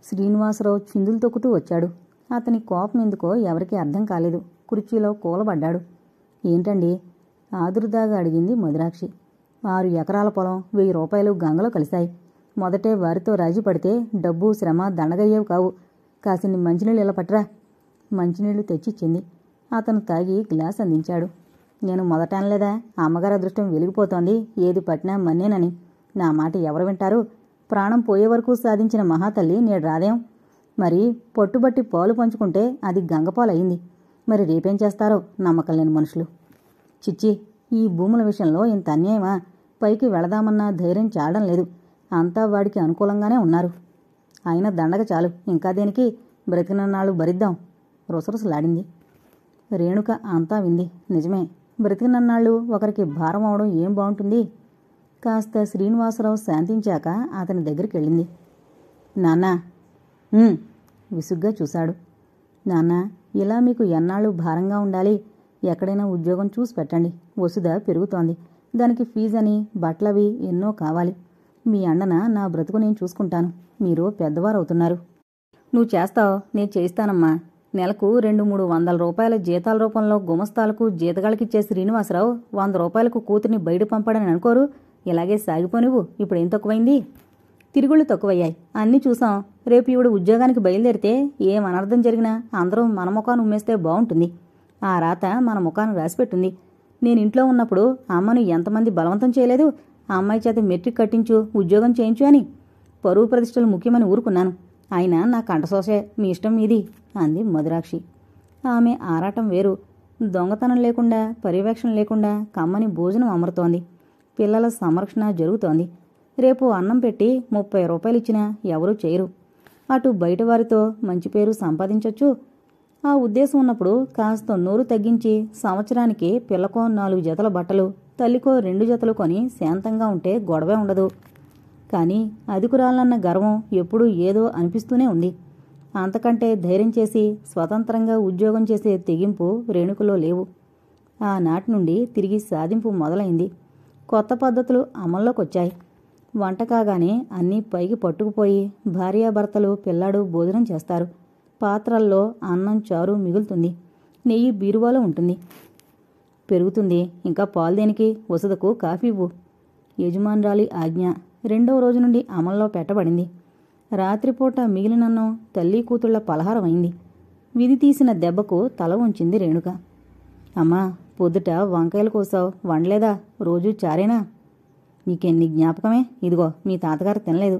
శ్రీనివాసరావు చిందులు తొక్కుతూ వచ్చాడు. అతని కోపం ఎందుకో ఎవరికీ అర్థం కాలేదు. కుర్చీలో కూలబడ్డాడు. ఏంటండి? ఆదురుదాగా అడిగింది మధురాక్షి. 6 ఎకరాల పొలం, 1000 రూపాయలు గంగలో కలిశాయి. మొదటే వారితో రాజీ పడితే డబ్బు, శ్రమ దండగయ్యేవి కావు. కాసిన్ని మంచినీళ్ళు ఇలా పట్రా. మంచినీళ్లు తెచ్చిచ్చింది. అతను తాగి గ్లాస్ అందించాడు. నేను మొదట అనలేదా, అమ్మగారి అదృష్టం వెలిగిపోతోంది, ఏది పట్టినా మన్నేనని. నా మాట ఎవరు వింటారు? ప్రాణం పోయే వరకు సాధించిన మహాతల్లి నేడు రాదేం? మరి పట్టుబట్టి పాలు పంచుకుంటే అది గంగపాలయ్యింది. మరి రేపేం చేస్తారో నమ్మకం లేని మనుషులు. చిచ్చి, ఈ భూముల విషయంలో ఇంత అన్యాయమా? పైకి వెళదామన్నా ధైర్యం చాలడం లేదు. అంతా వాడికి అనుకూలంగానే ఉన్నారు. అయినా దండగ చాలు, ఇంకా దేనికి? బ్రతికినన్నాళ్ళు భరిద్దాం. రుసరుసలాడింది. రేణుక అంతా వింది. నిజమే, బ్రతికినన్నాళ్ళు ఒకరికి భారం అవడం ఏం బాగుంటుంది? కాస్త శ్రీనివాసరావు శాంతించాక అతని దగ్గరికి వెళ్ళింది. నాన్నా. విసుగ్గా చూశాడు. నాన్న, ఇలా మీకు ఎన్నాళ్ళు భారంగా ఉండాలి? ఎక్కడైనా ఉద్యోగం చూసి పెట్టండి. వసుధ పెరుగుతోంది. దానికి ఫీజని, బట్టలవి ఎన్నో కావాలి. మీ అన్నన నా బ్రతుకు నేను చూసుకుంటాను. మీరు పెద్దవారవుతున్నారు. నువ్వు చేస్తావు, నేను చేయిస్తానమ్మా. నెలకు 200-300 రూపాయల జీతాల రూపంలో గుమస్తాలకు జీతగాళ్ళకిచ్చే శ్రీనివాసరావు 100 రూపాయలకు కూతుర్ని బయట పంపాడని అనుకోరు. ఇలాగే సాగిపోనివ్వు. ఇప్పుడేం తక్కువైంది? తిరుగుళ్ళు తక్కువయ్యాయి. అన్నీ చూసాం. రేపు ఈవిడ ఉద్యోగానికి బయలుదేరితే ఏం అనర్థం జరిగినా అందరూ మన ముఖాన్ని ఉమ్మేస్తే బాగుంటుంది. ఆ రాత మన ముఖాన్ని రాసిపెట్టుంది. నేనింట్లో ఉన్నప్పుడు అమ్మను ఎంతమంది బలవంతం చేయలేదు? ఆ అమ్మాయి చేత మెట్రిక్ కట్టించు, ఉద్యోగం చేయించు అని. పరువు ప్రతిష్టలు ముఖ్యమని ఊరుకున్నాను. అయినా నా కంఠశోషే, మీ ఇష్టం మీది అంది మధురాక్షి. ఆమె ఆరాటం వేరు. దొంగతనం లేకుండా, పర్యవేక్షణ లేకుండా కమ్మని భోజనం అమరుతోంది. పిల్లల సంరక్షణ జరుగుతోంది. రేపు అన్నం పెట్టి 30 రూపాయలు ఇచ్చినా ఎవరూ చేయరు. అటు బయటవారితో మంచి పేరు సంపాదించొచ్చు. ఆ ఉద్దేశం ఉన్నప్పుడు కాస్త నోరు తగ్గించి సంవత్సరానికి పిల్లకో 4 జతల బట్టలు, తల్లికో 2 జతలు కొని శాంతంగా ఉంటే గొడవే ఉండదు. కానీ అధికురాలన్న గర్వం ఎప్పుడూ ఏదో అనిపిస్తూనే ఉంది. అంతకంటే ధైర్యం చేసి స్వతంత్రంగా ఉద్యోగం చేసే తెగింపు రేణుకలో లేవు. ఆనాటి నుండి తిరిగి సాధింపు మొదలైంది. కొత్త పద్ధతులు అమల్లోకొచ్చాయి. వంట కాగానే అన్నీ పైకి పట్టుకుపోయి భార్యాభర్తలు, పిల్లాడు భోజనం చేస్తారు. పాత్రల్లో అన్నం, చారు మిగులుతుంది. నెయ్యి బీరువాలో ఉంటుంది. పెరుగుతుంది. ఇంకా పాలు దేనికి? వసుదకు కాఫీ ఇవ్వు. యజమానురాలి ఆజ్ఞ 2వ రోజు నుండి అమల్లో పెట్టబడింది. రాత్రిపూట మిగిలినన్నం తల్లి కూతుళ్ల పలహారమైంది. విధి తీసిన దెబ్బకు తల ఉంచింది రేణుక. అమ్మా, పొద్దుట వంకాయలు కోసావు, వండలేదా? రోజూ చారేనా? నీకెన్ని జ్ఞాపకమే. ఇదిగో మీ తాతగారు తినలేదు.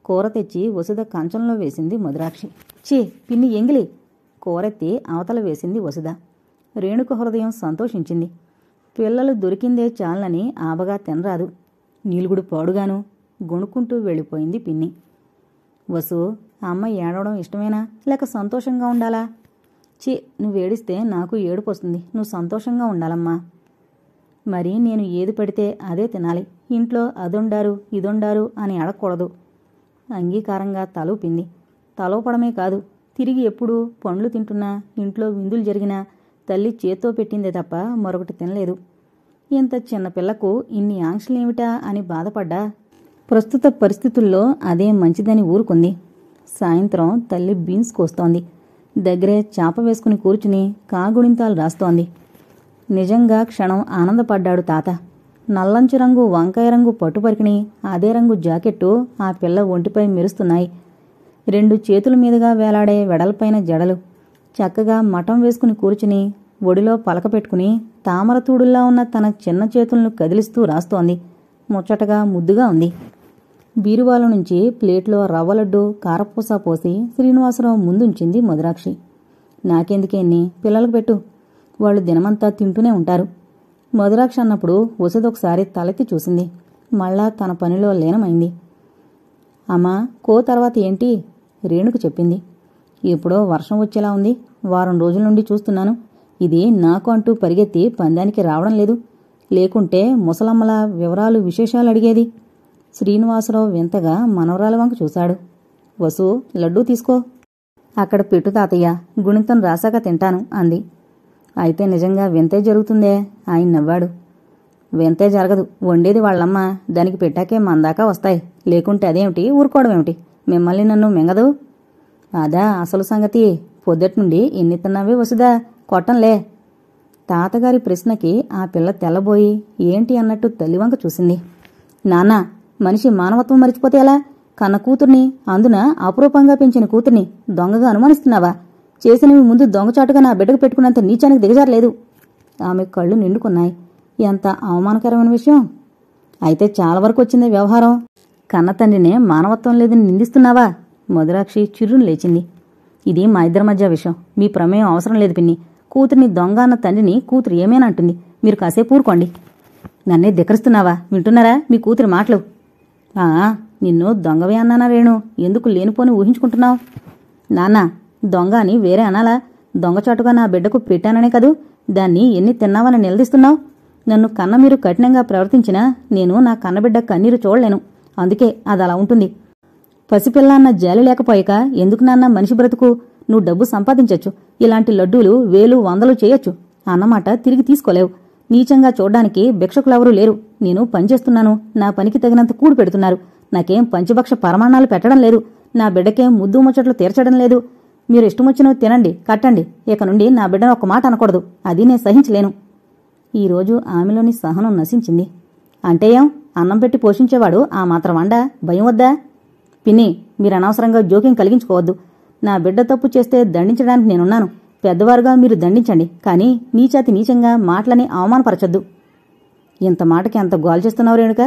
కూర తెచ్చి వసుధ కంచంలో వేసింది మధురాక్షి. ఛీ, పిన్ని ఎంగిలి! కూరెత్తి అవతల వేసింది వసుధ. రేణుక హృదయం సంతోషించింది. పిల్లలు దొరికిందే చాలని ఆబగా తినరాదు. నీలుగుడు పాడుగాను గొణుక్కుంటూ వెళ్ళిపోయింది పిన్ని. వసు, అమ్మ ఏడవడం ఇష్టమేనా, లేక సంతోషంగా ఉండాలా? ఛీ, నువ్వేడిస్తే నాకు ఏడుపు వస్తుంది. నువ్వు సంతోషంగా ఉండాలమ్మా. మరి నేను ఏది పెడితే అదే తినాలి. ఇంట్లో అదొండారు, ఇదొండారు అని అడగకూడదు. అంగీకారంగా తలూపింది. తలోపడమే కాదు, తిరిగి ఎప్పుడూ పండ్లు తింటున్నా, ఇంట్లో విందులు జరిగినా తల్లి చేత్తో పెట్టిందే తప్ప మరొకటి తినలేదు. ఇంత చిన్నపిల్లకు ఇన్ని ఆంక్షలేమిటా అని బాధపడ్డా ప్రస్తుత పరిస్థితుల్లో అదే మంచిదని ఊరుకుంది. సాయంత్రం తల్లి బీన్స్ కోస్తోంది. దగ్గరే చాప వేసుకుని కూర్చుని కాగుడింతాలు రాస్తోంది. నిజంగా క్షణం ఆనందపడ్డాడు తాత. నల్లంచు రంగు వంకాయ రంగు పట్టుపరికిని, అదే రంగు జాకెట్టు ఆ పిల్ల ఒంటిపై మెరుస్తున్నాయి. 2 చేతుల మీదుగా వేలాడే వెడల్పైన జడలు. చక్కగా మఠం వేసుకుని కూర్చుని ఒడిలో పలక పెట్టుకుని తామరతూడుల్లా ఉన్న తన చిన్న చేతులను కదిలిస్తూ రాస్తోంది. ముచ్చటగా ముద్దుగా ఉంది. బీరువాల నుంచి ప్లేట్లో రవ్వలడ్డు, కారపూస పోసి శ్రీనివాసరావు ముందుంచింది మధురాక్షి. నాకెందుకేన్ని, పిల్లలకు పెట్టు. వాళ్ళు దినమంతా తింటూనే ఉంటారు. మధురాక్షి అన్నప్పుడు వసుదొకసారి తలెత్తి చూసింది. మళ్ళా తన పనిలో లీనమైంది. అమ్మా, కో తర్వాత ఏంటి? రేణుకు చెప్పింది. ఎప్పుడో వర్షం వచ్చేలా ఉంది. వారం రోజుల నుండి చూస్తున్నాను. ఇది నాకు అంటూ పరిగెత్తి పందానికి రావడం లేదు. లేకుంటే ముసలమ్మల వివరాలు విశేషాలు అడిగేది. శ్రీనివాసరావు వింతగా మనవరాల వంక చూశాడు. వసు, లడ్డూ తీసుకో. అక్కడ పెట్టు తాతయ్య, గుణితం రాశాక తింటాను అంది. అయితే నిజంగా వింతే జరుగుతుందే. ఆయన నవ్వాడు. వింతే జరగదు. వండేది వాళ్ళమ్మ. దానికి పెట్టాకే మందాకా వస్తాయి. లేకుంటే అదేమిటి, ఊరుకోవడమేమిటి? మిమ్మల్ని నన్ను మింగదు. అదా అసలు సంగతి. పొద్దట్నుండి ఎన్ని తిన్నావే వసుదా, కొట్టంలే. తాతగారి ప్రశ్నకి ఆ పిల్ల తెల్లబోయి ఏంటి అన్నట్టు తల్లివంక చూసింది. నాన్నా, మనిషి మానవత్వం మరిచిపోతే ఎలా? కన్న కూతుర్ని, అందున అపురూపంగా పెంచిన కూతుర్ని దొంగగా అనుమానిస్తున్నావా? చేసినవి ముందు దొంగచాటుగా నా బిడ్డకు పెట్టుకున్నంత నీచానికి దిగజారలేదు. ఆమె కళ్ళు నిండుకున్నాయి. ఎంత అవమానకరమైన విషయం. అయితే చాలా వరకు వచ్చిందే వ్యవహారం. కన్న తండ్రినే మానవత్వం లేదని నిందిస్తున్నావా? మధురాక్షి చిర్రును లేచింది. ఇది మా ఇద్దరి మధ్య విషయం. మీ ప్రమేయం అవసరం లేదు పిన్ని. కూతుర్ని దొంగ అన్న తండ్రిని కూతురు ఏమేనా అంటుంది. మీరు కాసేపు ఊరుకోండి. నన్నే ధిక్కరిస్తున్నావా? వింటున్నారా మీ కూతురి మాటలు? నిన్ను దొంగవే అన్నానా రేణు? ఎందుకు లేనిపోని ఊహించుకుంటున్నావు? నాన్నా, దొంగ అని వేరే అనాలా? దొంగచాటుగా నా బిడ్డకు పెట్టాననే కదూ దాన్ని ఎన్ని తిన్నావని నిలదీస్తున్నావు? నన్ను కన్న మీరు కఠినంగా ప్రవర్తించినా నేను నా కన్నబిడ్డ కన్నీరు చూడలేను. అందుకే అది అలా ఉంటుంది. పసిపిల్ల అన్న జాలి లేకపోయాక ఎందుకు నాన్న మనిషి బ్రతుకు? నువ్వు డబ్బు సంపాదించొచ్చు, ఇలాంటి లడ్డూలు వేలు వందలు చేయొచ్చు, అన్నమాట తిరిగి తీసుకోలేవు. నీచంగా చూడ్డానికి భిక్షకులెవరూ లేరు. నేను పనిచేస్తున్నాను, నా పనికి తగినంత కూడు పెడుతున్నారు. నాకేం పంచభక్ష పరమాణాలు పెట్టడం లేదు. నా బిడ్డకేం ముద్దు ముచ్చట్లు తీర్చడం లేదు. మీరు ఇష్టమొచ్చినవి తినండి, కట్టండి. ఇక నుండి నా బిడ్డను ఒక్క మాట అనకూడదు. అది నేను సహించలేను. ఈరోజు ఆమెలోని సహనం నశించింది. అంటే ఏం? అన్నం పెట్టి పోషించేవాడు ఆ మాత్రం వండా? భయం వద్దా? పిన్ని, మీరు అనవసరంగా జోక్యం కలిగించుకోవద్దు. నా బిడ్డ తప్పు చేస్తే దండించడానికి నేనున్నాను. పెద్దవారుగా మీరు దండించండి, కానీ నీచాతి నీచంగా మాటలని అవమానపరచొద్దు. ఇంత మాటకి అంత గోల్ చేస్తున్నావు రేణుక?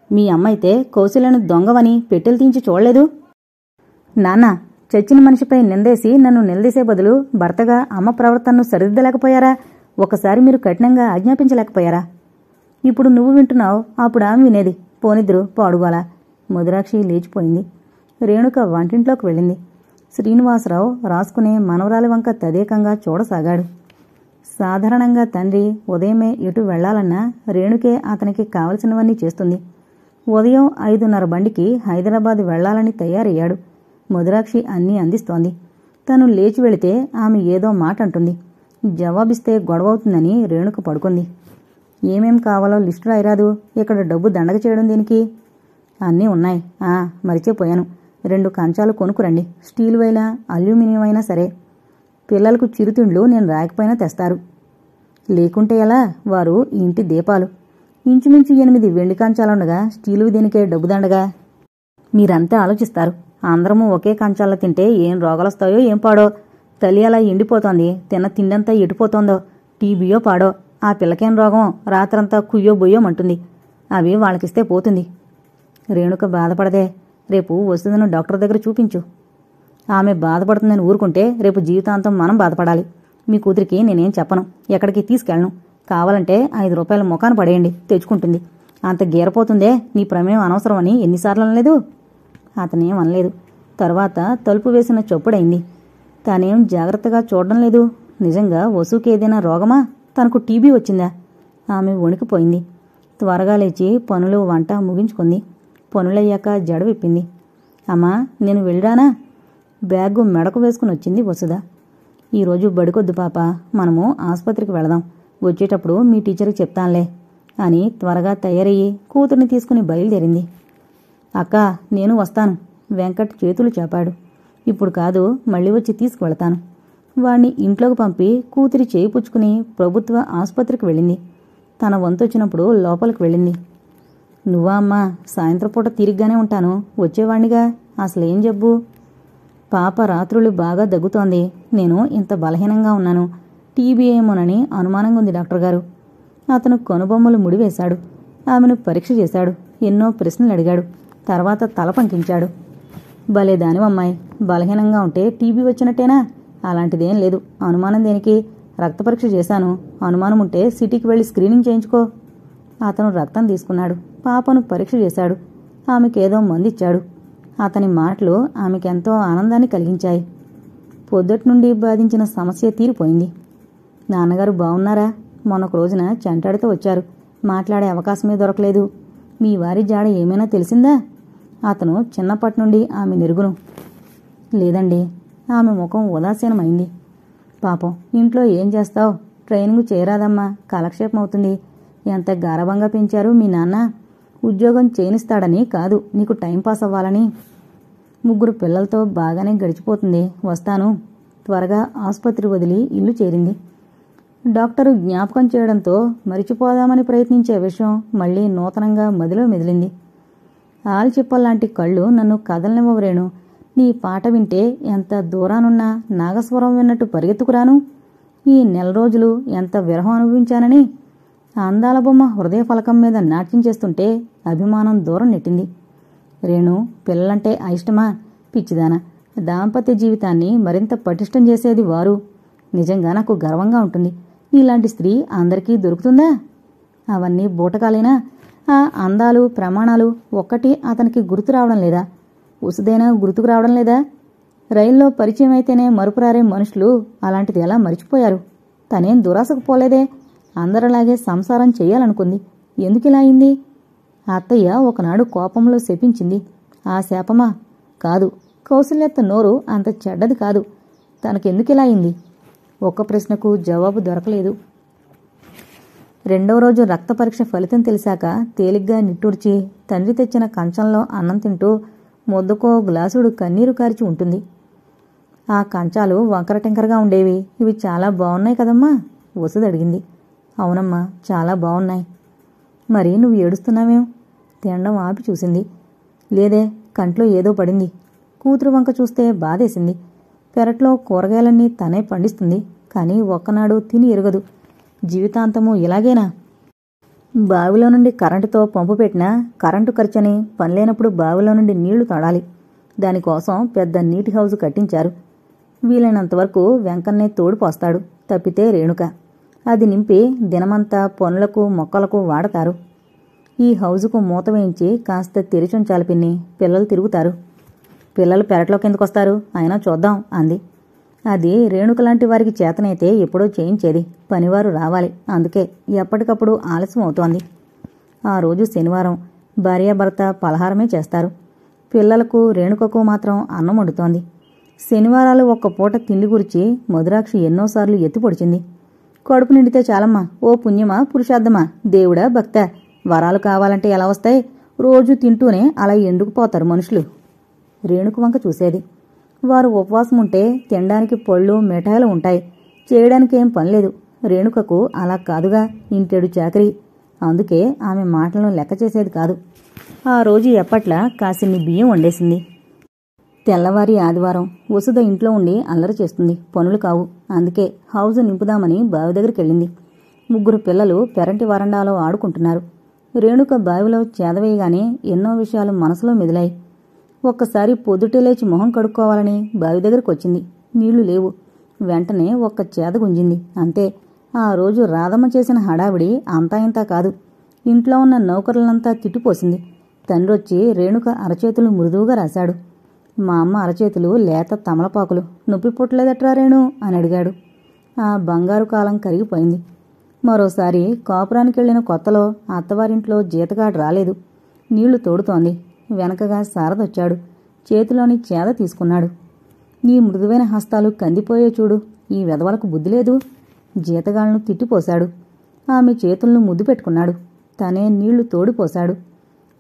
మీ అమ్మ అయితే కౌశల్యను దొంగవని పెట్టెలు తీయించి చూడలేదు. నాన్నా, చచ్చిన మనిషిపై నిందేసి నన్ను నిలదీసే బదులు భర్తగా అమ్మ ప్రవర్తనను సరిదిద్దలేకపోయారా? ఒకసారి మీరు కఠినంగా ఆజ్ఞాపించలేకపోయారా? ఇప్పుడు నువ్వు వింటున్నావు, అప్పుడు ఆమె వినేది. పోనిద్దరు పాడుగోలా. మధురాక్షి లేచిపోయింది. రేణుక వంటింట్లోకి వెళ్ళింది. శ్రీనివాసరావు రాసుకునే మనవరాలి వంక తదేకంగా చూడసాగాడు. సాధారణంగా తండ్రి ఉదయమే ఎటు వెళ్లాలన్నా రేణుకే అతనికి కావలసినవన్నీ చేస్తుంది. ఉదయం 5:30 బండికి హైదరాబాద్ వెళ్లాలని తయారయ్యాడు. మధురాక్షి అన్నీ అందిస్తోంది. తను లేచి వెళితే ఆమె ఏదో మాట అంటుంది. జవాబిస్తే గొడవవుతుందని రేణుక పడుకుంది. ఏమేం కావాలో లిస్టు రాయిరాదు. ఇక్కడ డబ్బు దండగ చేయడం దేనికి? అన్నీ ఉన్నాయి. మరిచిపోయాను. 2 కంచాలు కొనుక్కురండి. స్టీల్ అయినా అల్యూమినియం అయినా సరే. పిల్లలకు చిరుతిండ్లు నేను రాయకపోయినా తెస్తారు. లేకుంటే ఎలా? వారు ఇంటి దీపాలు. ఇంచుమించు 8 వెండి కంచాలుండగా స్టీలు దీనికే డబ్బు దండగా? మీరంతా ఆలోచిస్తారు. అందరము ఒకే కంచాల్లో తింటే ఏం రోగాలొస్తాయో ఏం పాడో. తల్లి అలా ఎండిపోతోంది. తిన్న తిండంతా ఎడిపోతోందో. టీబీయో పాడో. ఆ పిల్లకేం రోగం? రాత్రంతా కుయ్యో బొయ్యోమంటుంది. అవి వాళ్ళకిస్తే పోతుంది. రేణుక బాధపడదే. రేపు వస్తుందని డాక్టర్ దగ్గర చూపించు. ఆమె బాధపడుతుందని ఊరుకుంటే రేపు జీవితాంతం మనం బాధపడాలి. మీ కూతురికి నేనేం చెప్పను, ఎక్కడికి తీసుకెళ్ళను. కావాలంటే 5 రూపాయల ముఖాన పడేయండి, తెచ్చుకుంటుంది. అంత గీరపోతుందే. నీ ప్రమేయం అనవసరమని ఎన్నిసార్లు అనలేదు? అతనేం అనలేదు. తర్వాత తలుపు వేసిన చొప్పుడైంది. తానేం జాగ్రత్తగా చూడడం లేదు. నిజంగా వసుకి ఏదైనా రోగమా? తనకు టీబీ వచ్చిందా? ఆమె వణికిపోయింది. త్వరగా లేచి పనులు వంట ముగించుకుంది. పనులయ్యాక జడ విప్పింది. అమ్మా, నేను వెళ్ళరానా? బ్యాగు మెడకు వేసుకుని వచ్చింది వసుధ. ఈరోజు బడికొద్దు పాప, మనము ఆసుపత్రికి వెళదాం. వచ్చేటప్పుడు మీ టీచర్కి చెప్తానులే అని త్వరగా తయారయ్యి కూతుర్ని తీసుకుని బయలుదేరింది. అక్క, నేను వస్తాను. వెంకట్ చేతులు చాపాడు. ఇప్పుడు కాదు, మళ్ళీ వచ్చి తీసుకువెళతాను. వాణ్ణి ఇంట్లోకి పంపి కూతురి చేయి పుచ్చుకుని ప్రభుత్వ ఆసుపత్రికి వెళ్ళింది. తన వంతొచ్చినప్పుడు లోపలికి వెళ్ళింది. నువ్వా అమ్మా? సాయంత్రం పూట తీరిగ్గానే ఉంటాను, వచ్చేవాణ్ణిగా. అసలేం జబ్బు? పాప రాత్రులు బాగా దగ్గుతోంది. నేను ఇంత బలహీనంగా ఉన్నాను. టీబీ ఏమోనని అనుమానంగా ఉంది డాక్టర్ గారు. అతను కనుబొమ్మలు ముడివేశాడు. ఆమెను పరీక్ష చేశాడు. ఎన్నో ప్రశ్నలు అడిగాడు. తర్వాత తల పంకించాడు. భలే దానివమ్మాయి, బలహీనంగా ఉంటే టీబీ వచ్చినట్టేనా? అలాంటిదేం లేదు. అనుమానం దేనికి? రక్త పరీక్ష చేశాను. అనుమానం ఉంటే సిటీకి వెళ్ళి స్క్రీనింగ్ చేయించుకో. అతను రక్తం తీసుకున్నాడు. పాపను పరీక్ష చేశాడు. ఆమెకేదో మందిచ్చాడు. అతని మాటలు ఆమెకెంతో ఆనందాన్ని కలిగించాయి. పొద్దుట్నుండి బాధించిన సమస్య తీరిపోయింది. నాన్నగారు బావున్నారా? మొన్నొక రోజున చెంటాడితో వచ్చారు. మాట్లాడే అవకాశమే దొరకలేదు. మీ వారి జాడ ఏమైనా తెలిసిందా? అతను చిన్నప్పటి నుండి ఆమె నెరుగును. లేదండి. ఆమె ముఖం ఉదాసీనమైంది. పాపం, ఇంట్లో ఏం చేస్తావు? ట్రైనింగ్ చేయరాదమ్మా, కాలక్షేపం అవుతుంది. ఎంత గారవంగా పెంచారు మీ నాన్న. ఉద్యోగం చేయనిస్తాడని కాదు, నీకు టైంపాస్ అవ్వాలని. 3 పిల్లలతో బాగానే గడిచిపోతుంది. వస్తాను. త్వరగా ఆసుపత్రి వదిలి ఇల్లు చేరింది. డాక్టరు జ్ఞాపకం చేయడంతో మరిచిపోదామని ప్రయత్నించే విషయం మళ్లీ నూతనంగా మదిలో మెదిలింది. ఆల్చిప్పల్లాంటి కళ్ళు నన్ను కదలనివ్వరేణు. నీ పాట వింటే ఎంత దూరానున్నా నాగస్వరం విన్నట్టు పరిగెత్తుకురాను. ఈ 4 రోజులు ఎంత విరహం అనుభవించానని. అందాల బొమ్మ హృదయ ఫలకం మీద నాట్యం చేస్తుంటే అభిమానం దూరం నెట్టింది. రేణు, పిల్లలంటే అయిష్టమా? పిచ్చిదానా. దాంపత్య జీవితాన్ని మరింత పటిష్టం చేసేది వారు. నిజంగా నాకు గర్వంగా ఉంటుంది. ఇలాంటి స్త్రీ అందరికీ దొరుకుతుందా? అవన్నీ బూటకాలేనా? ఆ అందాలు, ప్రమాణాలు ఒక్కటి అతనికి గుర్తు రావడం లేదా? ఉసుదైనా గుర్తుకు రావడం లేదా? రైల్లో పరిచయం అయితేనే మరుపురారే మనుషులు అలాంటిది ఎలా మరిచిపోయారు? తనేం దురాశకు పోలేదే. అందరిలాగే సంసారం చెయ్యాలనుకుంది. ఎందుకిలా అయింది? అత్తయ్య ఒకనాడు కోపంలో శపించింది. ఆ శాపమా? కాదు. కౌసల్యత్త నోరు అంత చెడ్డది కాదు. తనకెందుకిలా అయింది? ఒక్క ప్రశ్నకు జవాబు దొరకలేదు. 2వ రోజు రక్త పరీక్ష ఫలితం తెలిసాక తేలిగ్గా నిట్టూర్చి తండ్రి తెచ్చిన కంచంలో అన్నం తింటూ ముద్దకో గ్లాసుడు కన్నీరు కార్చి ఉంటుంది. ఆ కంచాలు వంకరటింకరగా ఉండేవి. ఇవి చాలా బాగున్నాయి కదమ్మా? వసుధ అడిగింది. అవునమ్మా, చాలా బాగున్నాయి. మరి నువ్వు ఏడుస్తున్నావేం? తినడం ఆపి చూసింది. లేదే, కంట్లో ఏదో పడింది. కూతురు వంక చూస్తే బాధేసింది. పెరట్లో కూరగాయలన్నీ తనే పండిస్తుంది. కానీ ఒక్కనాడు తిని ఎరగదు. జీవితాంతము ఇలాగేనా? బావిలో నుండి కరెంటుతో పంపు పెట్టినా కరెంటు ఖర్చని పనిలేనప్పుడు బావిలో నుండి నీళ్లు తోడాలి. దానికోసం పెద్ద నీటి హౌజు కట్టించారు. వీలైనంతవరకు వెంకన్నే తోడుపోస్తాడు. తప్పితే రేణుక. అది నింపి దినమంతా పనులకు మొక్కలకు వాడతారు. ఈ హౌజుకు మూత వేయించి కాస్త తెరిచుంచాలి పిన్ని. పిల్లలు తిరుగుతారు. పిల్లలు పెరట్లోకి ఎందుకొస్తారు? అయినా చూద్దాం అంది. అది రేణుకలాంటి వారికి చేతనైతే ఎప్పుడో చేయించేది. పనివారు రావాలి. అందుకే ఎప్పటికప్పుడు ఆలస్యం అవుతోంది. ఆ రోజు శనివారం. భార్యాభర్త పలహారమే చేస్తారు. పిల్లలకు రేణుకకు మాత్రం అన్నం వండుతోంది. శనివారాలు ఒక్క పూట తిండి గురించి మధురాక్షి ఎన్నోసార్లు ఎత్తిపొడిచింది. కడుపు నిండితే చాలమ్మా. ఓ పుణ్యమా, పురుషార్థమా, దేవుడా, భక్త, వరాలు కావాలంటే ఎలా వస్తాయి? రోజు తింటూనే అలా ఎందుకు పోతారు మనుషులు? రేణుక వంక చూసేది. వారు ఉపవాసం ఉంటే తినడానికి పళ్ళు, మిఠాయిలు ఉంటాయి. చేయడానికి ఏం పనిలేదు. రేణుకకు అలా కాదుగా, ఇంటెడు చాకరీ. అందుకే ఆమె మాటలను లెక్క చేసేది కాదు. ఆ రోజు ఎప్పట్లా కాసిన్ని బియ్యం వండేసింది. తెల్లవారి ఆదివారం. వసుధ ఇంట్లో ఉండి అల్లరి చేస్తుంది. పనులు కావు. అందుకే హౌజు నింపుదామని బావి దగ్గరికెళ్ళింది. 3 పిల్లలు పెరంటి వరండాలో ఆడుకుంటున్నారు. రేణుక బావిలో చేదవేయగానే ఎన్నో విషయాలు మనసులో మెదిలాయి. ఒక్కసారి పొద్దుటే లేచి మొహం కడుక్కోవాలని బావి దగ్గరకొచ్చింది. నీళ్లు లేవు. వెంటనే ఒక్క చేద గుంజింది. అంతే. ఆ రోజు రాధమ్మ చేసిన హడావిడి అంతా ఇంతా కాదు. ఇంట్లో ఉన్న నౌకరులంతా తిట్టిపోసింది. తండ్రొచ్చి రేణుక అరచేతులు మృదువుగా రాశాడు. మా అమ్మ అరచేతులు లేత తమలపాకులు. నొప్పి పుట్టలేదట్రా రేణు అని అడిగాడు. ఆ బంగారు కాలం కరిగిపోయింది. మరోసారి కాపురానికెళ్లిన కొత్తలో అత్తవారింట్లో జీతగాడు రాలేదు. నీళ్లు తోడుతోంది. వెనకగా శారదొచ్చాడు. చేతిలోని చేద తీసుకున్నాడు. నీ మృదువైన హస్తాలు కందిపోయే చూడు. ఈ వెధవలకు బుద్ధి లేదు. జీతగాళ్లను తిట్టిపోశాడు. ఆమె చేతులను ముద్దు పెట్టుకున్నాడు. తనే నీళ్లు తోడిపోశాడు.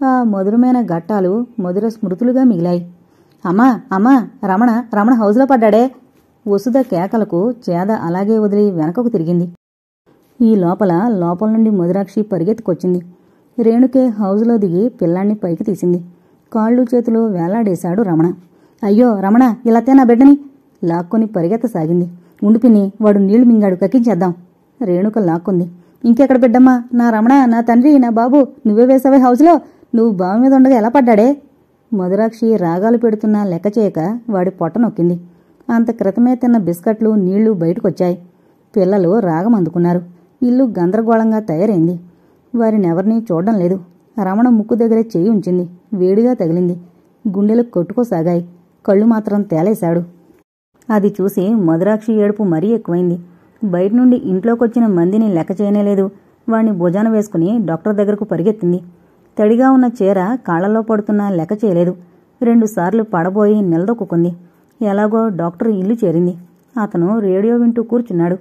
ఆ మధురమైన ఘట్టాలు మధుర స్మృతులుగా మిగిలాయి. అమ్మా, అమ్మా, రమణ హౌజులో పడ్డాడే. వసుధ కేకలకు చేద అలాగే వదిలి వెనకకు తిరిగింది. ఈ లోపల నుండి మధురాక్షి పరిగెత్తుకొచ్చింది. రేణుకే హౌజులో దిగి పిల్లాన్ని పైకి తీసింది. కాళ్ళు చేతులు వేలాడేశాడు రమణ. అయ్యో రమణ, ఇలా నా బిడ్డని లాక్కొని పరిగెత్తసాగింది. ఉండు పిన్ని, వాడు నీళ్లు మింగాడు, కక్కించేద్దాం. రేణుక లాక్కుంది. ఇంకెక్కడ బిడ్డమ్మా? నా రమణ, నా తండ్రి, నా బాబు, నువ్వే వేసావే హౌజులో. నువ్వు బావి మీద ఉండగా ఎలా పడ్డాడే? మధురాక్షి రాగాలు పెడుతున్నా లెక్క చేయక వాడి పొట్ట నొక్కింది. అంత క్రితమే తిన్న బిస్కట్లు, నీళ్లు బయటకొచ్చాయి. పిల్లలు రాగం అందుకున్నారు. ఇల్లు గందరగోళంగా తయారైంది. వారినెవర్నీ చూడడం లేదు. రమణ ముక్కు దగ్గరే చెయ్యి ఉంచింది. వేడిగా తగిలింది. గుండెలు కొట్టుకోసాగాయి. కళ్ళు మాత్రం తేలేశాడు. అది చూసి మధురాక్షి ఏడుపు మరీ ఎక్కువైంది. బయట నుండి ఇంట్లోకొచ్చిన మందిని లెక్క చేయనేలేదు. వాణ్ణి భుజాన వేసుకుని డాక్టర్ దగ్గరకు పరిగెత్తింది. తడిగా ఉన్న చీర కాళ్లలో పడుతున్నా లెక్క చేయలేదు. 2 సార్లు పడబోయి నిలదొక్కుంది. ఎలాగో డాక్టర్ ఇల్లు చేరింది. అతను రేడియో వింటూ కూర్చున్నాడు.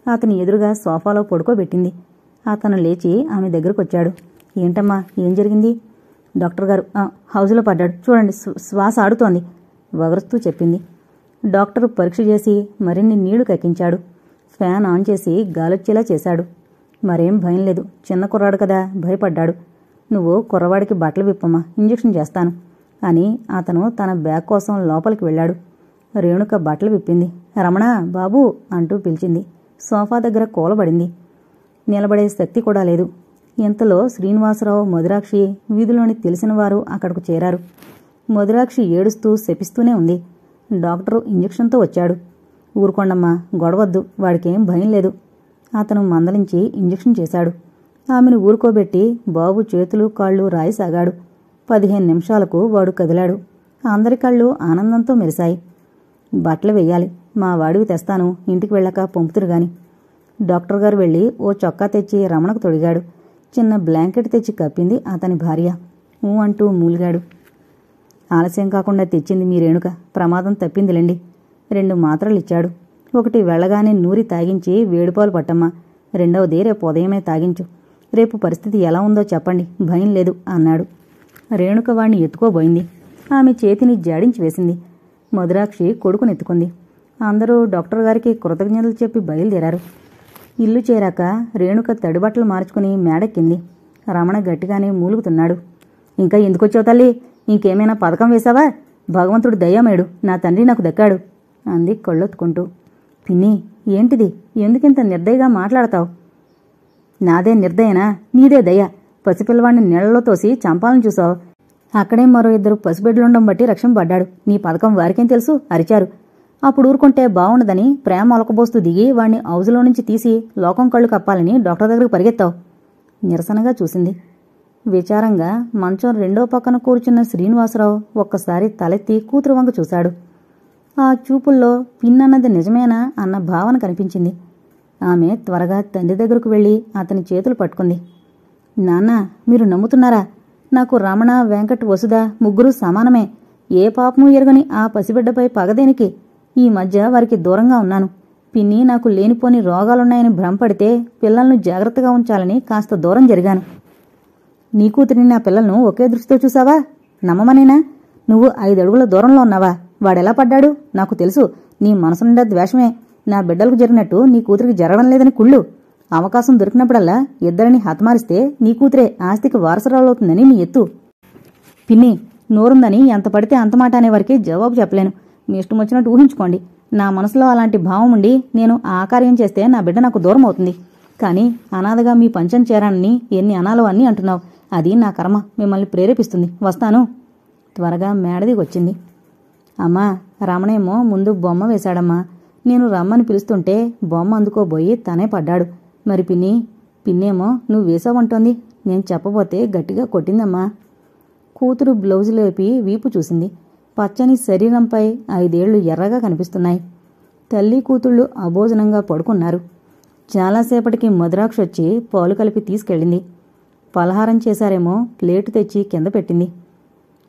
అతని ఎదురుగా సోఫాలో పడుకోబెట్టింది. అతను లేచి ఆమె దగ్గరకొచ్చాడు. ఏంటమ్మా, ఏం జరిగింది? డాక్టర్ గారు హౌజులో పడ్డాడు. చూడండి, శ్వాస ఆడుతోంది. వగరుస్తూ చెప్పింది. డాక్టరు పరీక్ష చేసి మరిన్ని నీళ్లు కక్కించాడు. ఫ్యాన్ ఆన్ చేసి గాలొచ్చేలా చేశాడు. మరేం భయం లేదు, చిన్న కుర్రాడు కదా, భయపడ్డాడు. నువ్వు కుర్రవాడికి బట్టలు విప్పమ్మా, ఇంజెక్షన్ చేస్తాను అని అతను తన బ్యాగ్ కోసం లోపలికి వెళ్ళాడు. రేణుక బట్టలు విప్పింది. రమణ, బాబూ అంటూ పిలిచింది. సోఫా దగ్గర కూలబడింది. నిలబడే శక్తి కూడా లేదు. ఇంతలో శ్రీనివాసరావు, మధురాక్షి, వీధిలోని తెలిసినవారు అక్కడకు చేరారు. మధురాక్షి ఏడుస్తూ శపిస్తూనే ఉంది. డాక్టరు ఇంజెక్షన్తో వచ్చాడు. ఊరుకోండమ్మా, గొడవద్దు, వాడికేం భయం లేదు. అతను మందలించి ఇంజెక్షన్ చేశాడు. ఆమెను ఊరుకోబెట్టి బాబు చేతులు కాళ్ళు రాయసాగాడు. 15 నిమిషాలకు వాడు కదిలాడు. అందరి కళ్ళు ఆనందంతో మెరిశాయి. బట్టలు వెయ్యాలి, మా వాడివి తెస్తాను, ఇంటికి వెళ్ళాక పంపుతురుగాని. డాక్టర్ గారు వెళ్ళి ఓ చొక్కా తెచ్చి రమణకు తొడిగాడు. చిన్న బ్లాంకెట్ తెచ్చి కప్పింది అతని భార్య. ఊ అంటూ మూలిగాడు. ఆలస్యం కాకుండా తెచ్చింది మీ రేణుక, ప్రమాదం తప్పిందిలేండి. 2 మాత్రలు ఇచ్చాడు. ఒకటి వెళ్ళగానే నూరి తాగించి వేడిపాలు పట్టమ్మా, రెండవది రేపు ఉదయమే తాగించు. రేపు పరిస్థితి ఎలా ఉందో చెప్పండి, భయం లేదు అన్నాడు. రేణుక వాణ్ణి ఎత్తుకోబోయింది. ఆమె చేతిని జాడించి వేసింది. మధురాక్షి కొడుకునెత్తుకుంది. అందరూ డాక్టర్ గారికి కృతజ్ఞతలు చెప్పి బయలుదేరారు. ఇల్లు చేరాక రేణుక తడిబట్టలు మార్చుకుని మేడెక్కింది. రమణ గట్టిగానే మూలుగుతున్నాడు. ఇంకా ఎందుకొచ్చావు తల్లి, ఇంకేమైనా పథకం వేశావా? భగవంతుడు దయ్యమేడు, నా తండ్రి నాకు దక్కాడు అంది కళ్ళొత్తుకుంటూ. పిన్ని, ఏంటిది, ఎందుకింత నిర్దయగా మాట్లాడతావు? నాదే నిర్దయనా, నీదే దయ. పసిపిల్లవాడిని నీళ్లలో తోసి చంపాలని చూసావు. అక్కడే మరో 2 పసిబిడ్డలుండం బట్టి రక్షణ పడ్డాడు. నీ పథకం వారికేం తెలుసు, అరిచారు. అప్పుడు ఊరుకుంటే బావుండదని ప్రేమ ఒలకబోస్తూ దిగి వాణ్ణి హౌజులో నుంచి తీసి లోకం కళ్ళు కప్పాలని డాక్టర్ దగ్గరికి పరిగెత్తావు. నిరసనగా చూసింది. విచారంగా మంచం రెండో పక్కన కూర్చున్న శ్రీనివాసరావు ఒక్కసారి తలెత్తి కూతురు వంక చూశాడు. ఆ చూపుల్లో పిన్నన్నది నిజమేనా అన్న భావన కనిపించింది. ఆమె త్వరగా తండ్రి దగ్గరకు వెళ్లి అతని చేతులు పట్టుకుంది. నాన్న, మీరు నమ్ముతున్నారా? నాకు రమణ, వెంకట్, వసుధ ముగ్గురు సమానమే. ఏ పాపమూ ఎరగని ఆ పసిబిడ్డపై పగదేనికి? ఈ మధ్య వారికి దూరంగా ఉన్నాను. పిన్ని నాకు లేనిపోని రోగాలున్నాయని భ్రమపడితే పిల్లలను జాగ్రత్తగా ఉంచాలని కాస్త దూరం జరిగాను. నీ కూతురిని నా పిల్లలను ఒకే దృష్టితో చూసావా? నమ్మమనేనా? నువ్వు 5 అడుగుల దూరంలో ఉన్నావా? వాడెలా పడ్డాడు నాకు తెలుసు. నీ మనసు నిండా ద్వేషమే. నా బిడ్డలకు జరిగినట్టు నీ కూతురికి జరగడం లేదని కుళ్ళు. అవకాశం దొరికినప్పుడల్లా ఇద్దరిని హతమారిస్తే నీ కూతురే ఆస్తికి వారసురాలవుతుందని నీ ఎత్తు. పిన్ని, నోరుందని ఎంత పడితే అంత మాట అనేవారికి జవాబు చెప్పలేను. మీ ఇష్టం వచ్చినట్టు ఊహించుకోండి. నా మనసులో అలాంటి భావం ఉండి నేను ఆ కార్యం చేస్తే నా బిడ్డ నాకు దూరం అవుతుంది. కానీ అనాథగా మీ పంచం చేరానని ఎన్ని అనాలో అన్నీ అంటున్నావు. అది నా కర్మ మిమ్మల్ని ప్రేరేపిస్తుంది. వస్తాను. త్వరగా మేడదిగొచ్చింది. అమ్మా, రమణేమో ముందు బొమ్మ వేశాడమ్మా. నేను రమ్మని పిలుస్తుంటే బొమ్మ అందుకోబోయి తనే పడ్డాడు. మరి పిన్నేమో నువ్వు వేసావంటోంది. నేను చెప్పబోతే గట్టిగా కొట్టిందమ్మా. కూతురు బ్లౌజు లేపి వీపు చూసింది. పచ్చని శరీరంపై 5 ఏళ్లు ఎర్రగా కనిపిస్తున్నాయి. తల్లి కూతుళ్ళు అభోజనంగా పడుకున్నారు. చాలాసేపటికి మధురాక్షొచ్చి పాలు కలిపి తీసుకెళ్ళింది. పలహారం చేశారేమో ప్లేటు తెచ్చి కింద పెట్టింది.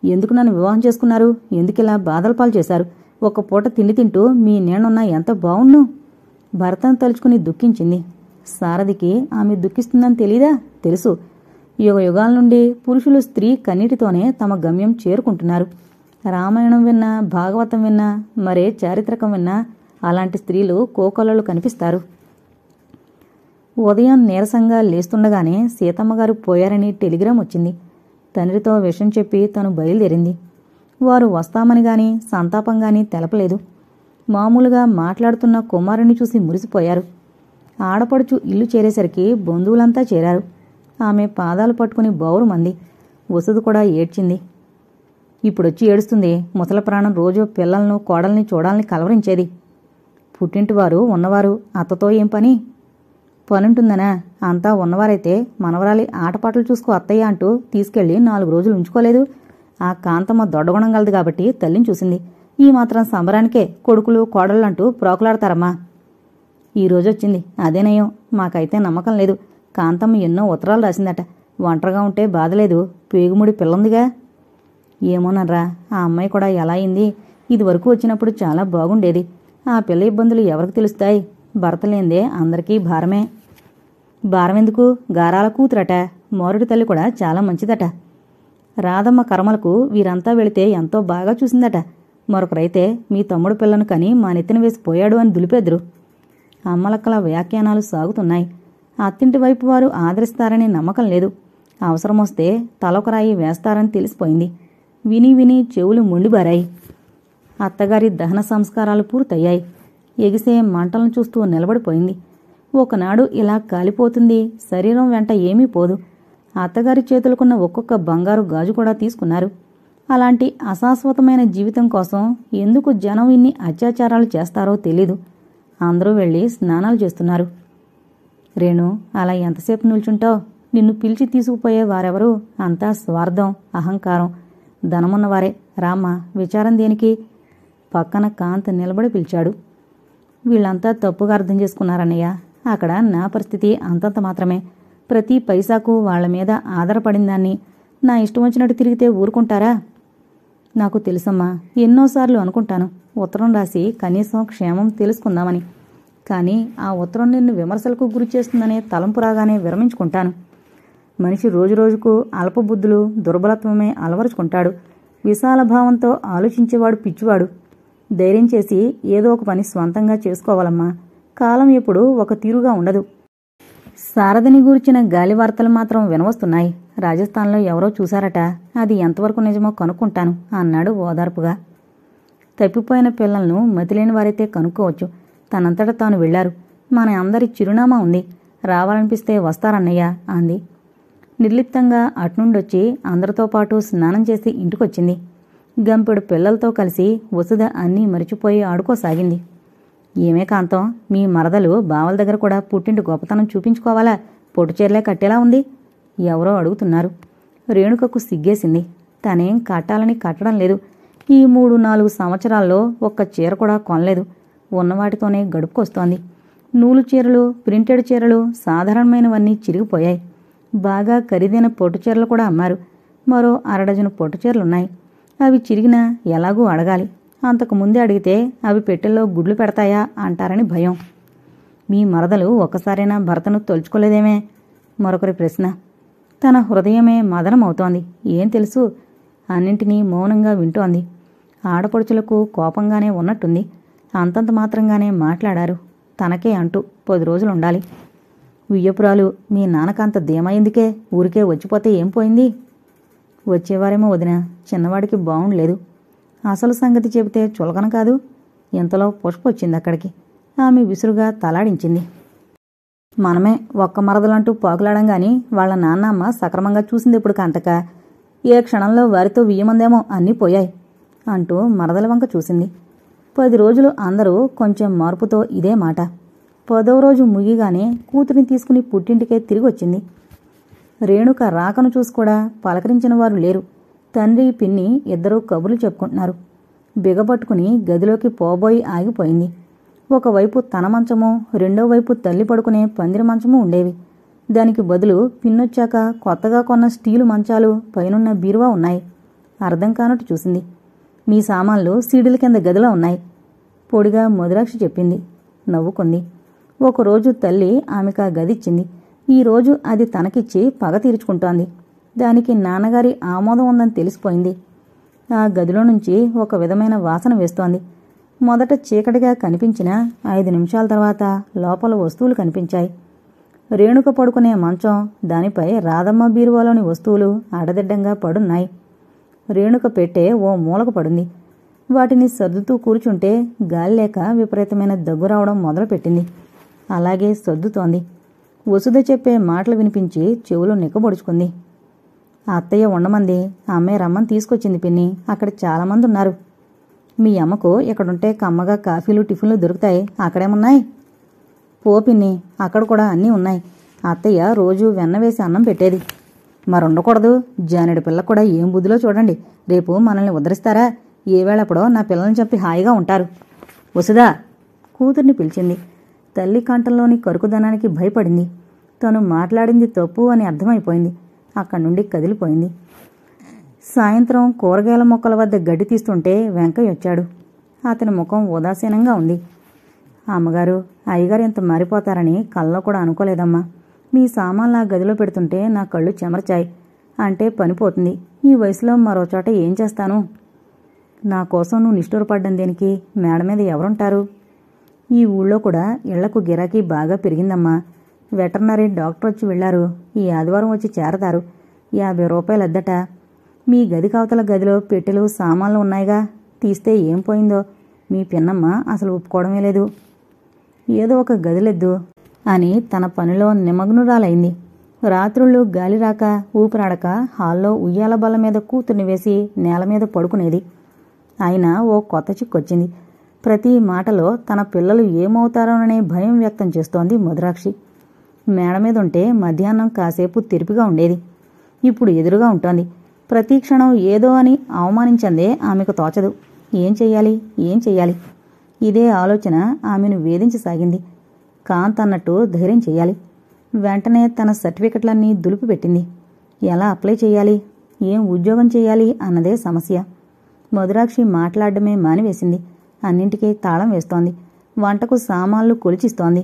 ఎందుకు నన్ను వివాహం చేసుకున్నారు? ఎందుకిలా బాధల పాలు చేశారు? ఒక్క పూట తిండి తింటూ మీ నేనున్నా ఎంత బావుణ్ణు. భర్తను తలుచుకుని దుఃఖించింది. సారథికి ఆమె దుఃఖిస్తుందని తెలీదా? తెలుసు. యుగాల నుండి పురుషులు స్త్రీ కన్నీటితోనే తమ గమ్యం చేరుకుంటున్నారు. రామాయణం విన్నా, భాగవతం విన్నా, మరే చారిత్రకం విన్నా అలాంటి స్త్రీలు కోకొల్లలు కనిపిస్తారు. ఉదయం నీరసంగా లేస్తుండగానే సీతమ్మగారు పోయారని టెలిగ్రామ్ వచ్చింది. తండ్రితో విషయం చెప్పి తను బయలుదేరింది. వారు వస్తామని గాని సంతాపం గాని తెలపలేదు. మామూలుగా మాట్లాడుతున్న కుమారుని చూసి మురిసిపోయారు. ఆడపడుచు ఇల్లు చేరేసరికి బంధువులంతా చేరారు. ఆమె పాదాలు పట్టుకుని బౌరుమంది. వసుధ కూడా ఏడ్చింది. ఇప్పుడొచ్చి ఏడుస్తుంది. ముసల ప్రాణం రోజూ పిల్లలను కోడల్ని చూడాలని కలవరించేది. పుట్టింటివారు ఉన్నవారు, అత్తతో ఏం పని? పనుంటుందనా? అంతా ఉన్నవారైతే మనవరాలి ఆటపాటలు చూసుకో అత్తయ్య అంటూ తీసుకెళ్లి 4 రోజులు ఉంచుకోలేదు. ఆ కాంతమ్మ దొడ్డగుణం గలదు కాబట్టి తల్లిని చూసింది. ఈ మాత్రం సంబరానికే కొడుకులు కోడళ్ళంటూ ప్రోకులాడతారమ్మా. ఈరోజొచ్చింది, అదేనయం. మాకైతే నమ్మకం లేదు. కాంతమ్మ ఎన్నో ఉత్తరాలు రాసిందట. ఒంటరిగా ఉంటే బాధలేదు, పేగుముడి పిల్లందిగా. ఏమోనర్రా, ఆ అమ్మాయి కూడా ఎలా అయింది? ఇదివరకు వచ్చినప్పుడు చాలా బాగుండేది. ఆ పిల్ల ఇబ్బందులు ఎవరికి తెలుస్తాయి? భర్త లేందే అందరికీ భారమే. భారమెందుకు? గారాల కూతురట. మోరుడి తల్లి కూడా చాలా మంచిదట. రాధమ్మ కర్మలకు వీరంతా వెళితే ఎంతో బాగా చూసిందట. మరొకరైతే మీ తమ్ముడు పిల్లను కని మా నెత్తిన వేసి పోయాడు అని దులిపెదురు. అమ్మలక్కల వ్యాఖ్యానాలు సాగుతున్నాయి. అత్తింటి వైపు వారు ఆదరిస్తారని నమ్మకం లేదు. అవసరమొస్తే తలొకరాయి వేస్తారని తెలిసిపోయింది. విని విని చెవులు మొండిబారాయి. అత్తగారి దహన సంస్కారాలు పూర్తయ్యాయి. ఎగిసే మంటలను చూస్తూ నిలబడిపోయింది. ఒకనాడు ఇలా కాలిపోతుంది, శరీరం వెంట ఏమీ పోదు. అత్తగారి చేతులకున్న ఒక్కొక్క బంగారు గాజు కూడా తీసుకున్నారు. అలాంటి అశాశ్వతమైన జీవితం కోసం ఎందుకు జనం ఇన్ని అత్యాచారాలు చేస్తారో తెలీదు. అందరూ వెళ్ళి స్నానాలు చేస్తున్నారు. రేణు, అలా ఎంతసేపు నిల్చుంటావు? నిన్ను పిలిచి తీసుకుపోయే వారెవరు? అంతా స్వార్థం, అహంకారం, ధనమున్నవారే. రామ్మా, విచారం దేనికి? పక్కన కాంత్ నిలబడి పిలిచాడు. వీళ్ళంతా తప్పుగా అర్థం చేసుకున్నారన్నయ్య. అక్కడ నా పరిస్థితి అంతంత మాత్రమే. ప్రతి పైసాకు వాళ్ల మీద ఆధారపడిందాన్ని నా ఇష్టం వచ్చినట్టు తిరిగితే ఊరుకుంటారా? నాకు తెలుసమ్మా, ఎన్నోసార్లు అనుకుంటాను ఉత్తరం రాసి కనీసం క్షేమం తెలుసుకుందామని. కానీ ఆ ఉత్తరం నిన్ను విమర్శలకు గురి చేస్తుందనే తలంపు రాగానే విరమించుకుంటాను. మనిషి రోజురోజుకు అల్పబుద్ధులు, దుర్బలత్వమే అలవరుచుకుంటాడు. విశాల భావంతో ఆలోచించేవాడు పిచ్చివాడు. ధైర్యం చేసి ఏదో ఒక పని స్వంతంగా చేసుకోవాలమ్మా. కాలం ఎప్పుడు ఒక తీరుగా ఉండదు. శారదని గూర్చిన గాలి వార్తలు మాత్రం వినవస్తున్నాయి. రాజస్థాన్లో ఎవరో చూశారట. అది ఎంతవరకు నిజమో కనుక్కుంటాను అన్నాడు ఓదార్పుగా. తప్పిపోయిన పిల్లలను మతిలేని వారైతే కనుక్కోవచ్చు. తనంతట తాను వెళ్లారు. మన అందరి చిరునామా ఉంది. రావాలనిపిస్తే వస్తారన్నయ్య అంది. నిర్లిప్తంగా అట్నుండొచ్చి అందరితో పాటు స్నానం చేసి ఇంటికొచ్చింది. గంపెడు పిల్లలతో కలిసి వసుధ అన్నీ మరిచిపోయి ఆడుకోసాగింది. ఏమే కాంతం, మీ మరదలు బావల దగ్గర కూడా పుట్టింటి గొప్పతనం చూపించుకోవాలా? పొట్టుచీరలే కట్టేలా ఉంది. ఎవరో అడుగుతున్నారు. రేణుకకు సిగ్గేసింది. తనేం కట్టాలని కట్టడం లేదు. ఈ 3-4 సంవత్సరాల్లో ఒక్క చీర కూడా కొనలేదు. ఉన్నవాటితోనే గడుపుకొస్తోంది. నూలు చీరలు, ప్రింటెడ్ చీరలు, సాధారణమైనవన్నీ చిరిగిపోయాయి. బాగా ఖరీదైన పొట్టుచీరలు కూడా అమ్మారు. మరో 1/2 డజను పొట్టుచీరలున్నాయి. అవి చిరిగినా ఎలాగూ అడగాలి. అంతకు ముందే అడిగితే అవి పెట్టెల్లో గుడ్లు పెడతాయా అంటారని భయం. మీ మరదలు ఒక్కసారైనా భర్తను తొలుచుకోలేదేమే? మరొకరి ప్రశ్న. తన హృదయమే మదనమవుతోంది. ఏం తెలుసు? అన్నింటినీ మౌనంగా వింటోంది. ఆడపడుచులకు కోపంగానే ఉన్నట్టుంది. అంతంత మాత్రంగానే మాట్లాడారు. తనకే అంటూ 10 రోజులుండాలి. వియ్యపురాలు, మీ నాన్నకంత ధీమా ఎందుకే? ఊరికే వచ్చిపోతే ఏం పోయింది? వచ్చేవారేమో వదిన, చిన్నవాడికి బావుండలేదు. అసలు సంగతి చెబితే చులకన కాదు. ఇంతలో పుష్పొచ్చింది అక్కడికి. ఆమె విసురుగా తలాడించింది. మనమే ఒక్క మరదలంటూ పాకులాడంగాని వాళ్ళ నాన్నమ్మ సక్రమంగా చూసింది ఇప్పుడు కాంతక. ఏ క్షణంలో వారితో వియ్యమందేమో అన్నీ పోయాయి అంటూ మరదల వంక చూసింది. 10 రోజులు అందరూ కొంచెం మార్పుతో ఇదే మాట. 10వ రోజు ముగిగానే కూతురిని తీసుకుని పుట్టింటికే తిరిగొచ్చింది. రేణుక రాకను చూసి కూడా పలకరించిన వారు లేరు. తండ్రి, పిన్ని ఇద్దరూ కబుర్లు చెప్పుకుంటున్నారు. బిగపట్టుకుని గదిలోకి పోబోయి ఆగిపోయింది. ఒకవైపు తన మంచమో, రెండో వైపు తల్లి పడుకునే పందిరి మంచమూ ఉండేవి. దానికి బదులు పిన్నొచ్చాక కొత్తగా కొన్న స్టీలు మంచాలు, పైనున్న బీరువా ఉన్నాయి. అర్థం కానట్టు చూసింది. మీ సామాన్లు సీడీల కింద గదిలో ఉన్నాయి. పొడిగా మధురాక్షి చెప్పింది. నవ్వుకుంది. ఒకరోజు తల్లి ఆమెకా గదిచ్చింది. ఈరోజు అది తనకిచ్చి పగ తీర్చుకుంటోంది. దానికి నాన్నగారి ఆమోదం ఉందని తెలిసిపోయింది. ఆ గదిలో నుంచి ఒక విధమైన వాసన వేస్తోంది. మొదట చీకటిగా కనిపించినా 5 నిమిషాల తర్వాత లోపల వస్తువులు కనిపించాయి. రేణుక పడుకునే మంచం, దానిపై రాధమ్మ బీరువాలోని వస్తువులు అడదిడ్డంగా పడున్నాయి. రేణుక పెట్టే ఓ మూలకు పడుంది. వాటిని సర్దుతూ కూర్చుంటే గాలి లేక విపరీతమైన దగ్గు రావడం మొదలుపెట్టింది. అలాగే సర్దుతోంది. వసుధ చెప్పే మాటలు వినిపించి చెవులు నిక్కబొడుచుకుంది. అత్తయ్య ఉండమంది. అమ్మే రమ్మని తీసుకొచ్చింది పిన్ని. అక్కడ చాలామంది ఉన్నారు. మీ అమ్మకు ఇక్కడుంటే కమ్మగా కాఫీలు, టిఫిన్లు దొరుకుతాయి. అక్కడేమున్నాయి? పో పిన్ని, అక్కడ కూడా అన్నీ ఉన్నాయి. అత్తయ్య రోజూ వెన్న వేసి అన్నం పెట్టేది. మరుండకూడదు. జానెడు పిల్ల కూడా ఏం బుద్ధిలో చూడండి. రేపు మనల్ని ఉద్ధరిస్తారా? ఏ వేళప్పుడో నా పిల్లల్ని చెప్పి హాయిగా ఉంటారు. వసుదా, కూతుర్ని పిలిచింది. తల్లి కంఠంలోని కరుకుదనానికి భయపడింది. తను మాట్లాడింది తప్పు అని అర్థమైపోయింది. అక్కడి నుండి కదిలిపోయింది. సాయంత్రం కూరగాయల మొక్కల వద్ద గడ్డి తీస్తుంటే వెంకయ్య వచ్చాడు. అతని ముఖం ఉదాసీనంగా ఉంది. అమ్మగారు, అయ్యగారు ఇంత మారిపోతారని కల్లో కూడా అనుకోలేదమ్మా. మీ సామాన్లు ఆ గదిలో పెడుతుంటే నా కళ్ళు చెమర్చాయి. అంటే పనిపోతుంది. ఈ వయసులో మరో చోట ఏం చేస్తాను? నా కోసం నువ్వు నిష్ఠూరపడ్డం దేనికి? మేడ మీద ఎవరుంటారు? ఈ ఊళ్ళో కూడా ఇళ్లకు గిరాకీ బాగా పెరిగిందమ్మా. వెటర్నరీ డాక్టర్ వచ్చి వెళ్లారు. ఈ ఆదివారం వచ్చి చేరతారు. 50 రూపాయలు అద్దట. మీ గది కవతల గదిలో పెట్టెలు సామాన్లు ఉన్నాయిగా, తీస్తే ఏం పోయిందో? మీ పిన్నమ్మ అసలు ఒప్పుకోవడమే లేదు. ఏదో ఒక గదిలెద్దు అని తన పనిలో నిమగ్నురాలైంది. రాత్రుళ్ళు గాలి రాక ఊపిరాడక హాల్లో ఉయ్యాల బల్ల మీద కూతుర్ని వేసి నేల మీద పడుకునేది. అయినా ఓ కొత్త చిక్కొచ్చింది. ప్రతి మాటలో తన పిల్లలు ఏమవుతారోననే భయం వ్యక్తం చేస్తోంది మధురాక్షి. మేడ మీద ఉంటే మధ్యాహ్నం కాసేపు తెరిపిగా ఉండేది. ఇప్పుడు ఎదురుగా ఉంటోంది. ప్రతి క్షణం ఏదో అని అవమానించందే ఆమెకు తోచదు. ఏం చెయ్యాలి? ఇదే ఆలోచన ఆమెను వేధించసాగింది. కాంత్ అన్నట్టు ధైర్యం చెయ్యాలి. వెంటనే తన సర్టిఫికెట్లన్నీ దులిపిపెట్టింది. ఎలా అప్లై చెయ్యాలి, ఏం ఉద్యోగం చెయ్యాలి అన్నదే సమస్య. మధురాక్షి మాట్లాడడమే మానివేసింది. అన్నింటికీ తాళం వేస్తోంది. వంటకు సామాన్లు కొలిచిస్తోంది.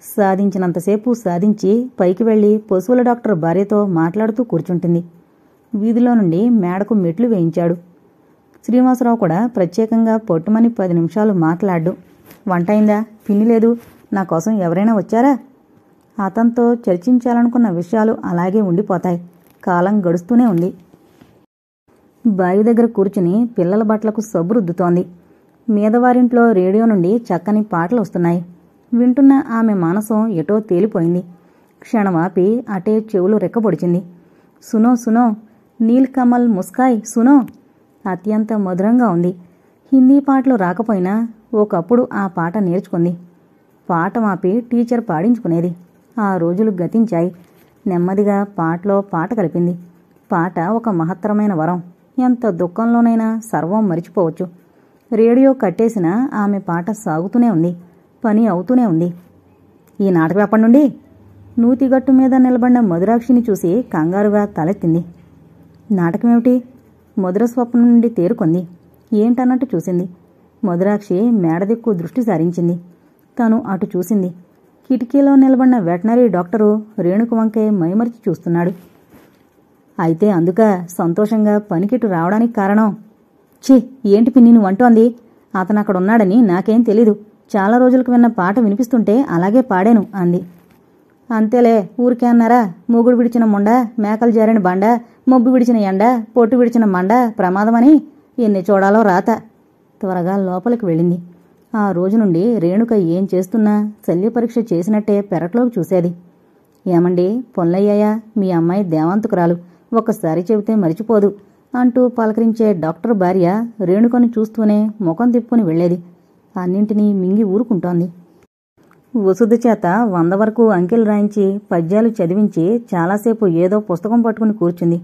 సాధించినంతసేపు సాధించి పైకి వెళ్లి పశువుల డాక్టర్ భార్యతో మాట్లాడుతూ కూర్చుంటుంది. వీధిలో నుండి మేడకు మెట్లు వేయించాడు. శ్రీనివాసరావు కూడా ప్రత్యేకంగా పొట్టుమని 10 నిమిషాలు మాట్లాడు. వంటైందా? పిన్ని లేదు. నా కోసం ఎవరైనా వచ్చారా? అతనితో చర్చించాలనుకున్న విషయాలు అలాగే ఉండిపోతాయి. కాలం గడుస్తూనే ఉంది. బావి దగ్గర కూర్చుని పిల్లల బట్టలకు సబ్బు రుద్దుతోంది. మీదవారింట్లో రేడియో నుండి చక్కని పాటలు వస్తున్నాయి. వింటున్న ఆమె మనసం ఎటో తేలిపోయింది. క్షణమాపి అటే చెవులు రెక్కపొడిచింది. సునో సునో, నీల్ కమల్ ముస్కాయ్ సునో. అత్యంత మధురంగా ఉంది. హిందీ పాటలు రాకపోయినా ఒకప్పుడు ఆ పాట నేర్చుకుంది. పాట మాపి టీచర్ పాడించుకునేది. ఆ రోజులు గతించాయి. నెమ్మదిగా పాటలో పాట కలిపింది. పాట ఒక మహత్తరమైన వరం. ఎంత దుఃఖంలోనైనా సర్వం మరిచిపోవచ్చు. రేడియో కట్టేసినా ఆమె పాట సాగుతూనే ఉంది. పని అవుతూనే ఉంది. ఈ నాటకం ఎప్పటి నుండి? నూతిగట్టు మీద నిలబడిన మధురాక్షిని చూసి కంగారుగా తలెత్తింది. నాటకమేమిటి? మధుర స్వప్నం నుండి తేరుకుంది. ఏంటన్నట్టు చూసింది. మధురాక్షి మేడదిక్కు దృష్టి సారించింది. తను అటు చూసింది. కిటికీలో నిలబడిన వెటనరీ డాక్టరు రేణుకు వంకే మైమరిచి చూస్తున్నాడు. అయితే అందుక సంతోషంగా పనికిటు రావడానికి కారణం? ఛీ, ఏంటి పిన్ని నువ్వు అంటోంది? అతను అక్కడున్నాడని నాకేం తెలీదు. చాలా రోజులకు విన్న పాట వినిపిస్తుంటే అలాగే పాడాను అంది. అంతేలే, ఊరికే అన్నారా? మూగుడు విడిచిన మొండ, మేకలు జారిన బండ, మొబ్బు విడిచిన ఎండ, పొట్టు విడిచిన మండ ప్రమాదమని ఎన్ని చూడాలో రాత. త్వరగా లోపలికి వెళ్ళింది. ఆ రోజు నుండి రేణుక ఏం చేస్తున్నా శల్య పరీక్ష చేసినట్టే పెరట్లోకి చూసేది. ఏమండి, పొల్లయ్యాయా? మీ అమ్మాయి దేవాంతకురాలు, ఒక్కసారి చెబితే మరిచిపోదు అంటూ పలకరించే డాక్టర్ భార్య రేణుకను చూస్తూనే ముఖం తిప్పుకుని వెళ్లేది. అన్నింటినీ మింగి ఊరుకుంటోంది. వసుధ చేత 100 వరకు అంకెలు రాయించి పద్యాలు చదివించి చాలాసేపు ఏదో పుస్తకం పట్టుకుని కూర్చుంది.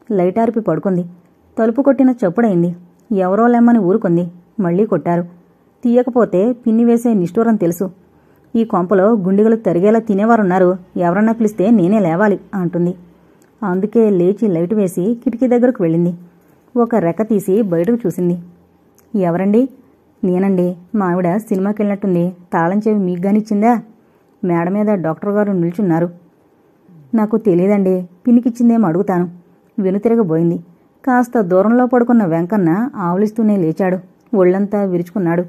లైటార్పి పడుకుంది. తలుపు కొట్టిన చప్పుడైంది. ఎవరో లెమ్మని ఊరుకుంది. మళ్లీ కొట్టారు. తీయకపోతే పిన్ని వేసే నిష్ఠూరం తెలుసు. ఈ కొంపలో గుండెగలు తరిగేలా తినేవారున్నారు. ఎవరన్నా పిలిస్తే నేనే లేవాలి అంటుంది. అందుకే లేచి లైటు వేసి కిటికీ దగ్గరకు వెళ్ళింది. ఒక రెక్క తీసి బయటకు చూసింది. ఎవరండి? నేనండి. మా ఆవిడ సినిమాకెళ్ళినట్టుంది. తాళం చెవి మీగ్గానిచ్చిందా? మేడ మీద డాక్టర్ గారు నిల్చున్నారు. నాకు తెలీదండి. పిన్నికిచ్చిందేమో అడుగుతాను. వెనుతిరగబోయింది. కాస్త దూరంలో పడుకున్న వెంకన్న ఆవులిస్తూనే లేచాడు. ఒళ్లంతా విరుచుకున్నాడు.